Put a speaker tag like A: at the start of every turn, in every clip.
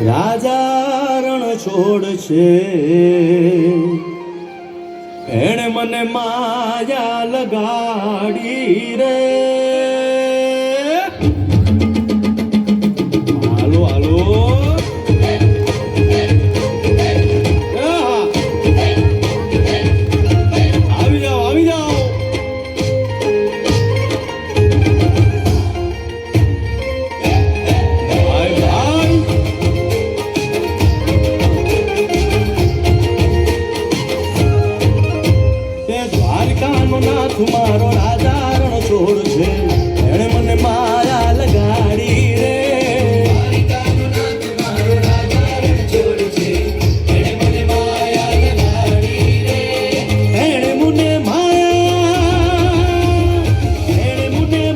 A: રાજા રણ છોડ છે એણે મને માયા લગાડી રે. હાલો હાલો આવી જાઓ આવી જાઓ. નાથ મારો રાજા રણ છોડ છે એણે મને માયા લગાડી રે. એણે મને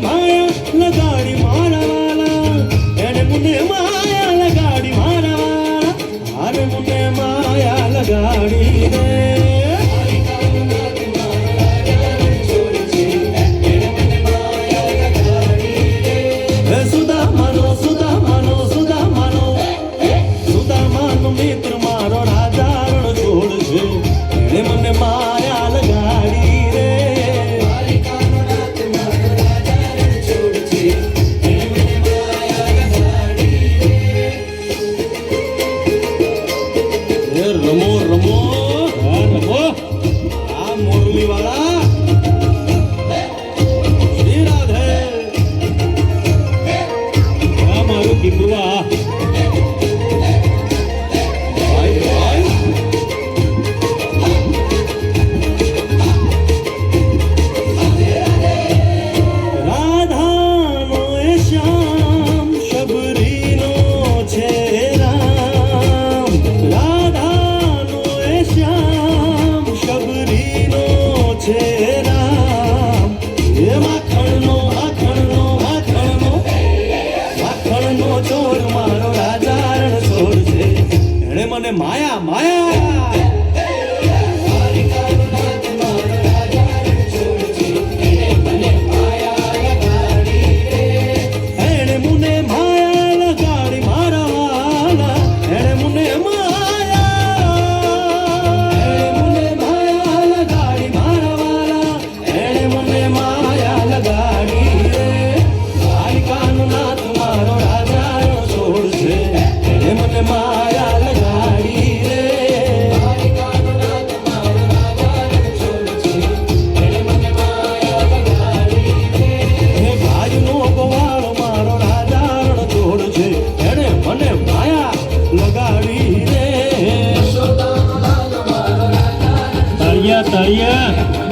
A: માયા લગાડી મારા વાલા. એણે મને માયા લગાડી મારા વાલા. હારે મને માયા લગાડી રે. મિત્ર મારો રાજા રણ છોડ છે એણે મને માયા લગાડી રે. રમો રમો રમો આ મોરલી વાળા શ્રી રાધે આ મારું દીકરા. ચોર મારો રાજા રણ છોડ છે એણે મને માયા માયા. એણે મને માયા લગાડી મારા વાલા. એણે મને માયા લગાડી મારા વાલા. એણે મને માયા લગાડી રે. દ્વારિકાનો નાથ મારો રાજા એણે મને માયા લગાડી રે. હે ભાઈનો ગોવાળો મારો રાજા રણ છોડ છે એણે મને માયા લગાડી રે.
B: તળિયા તળિયા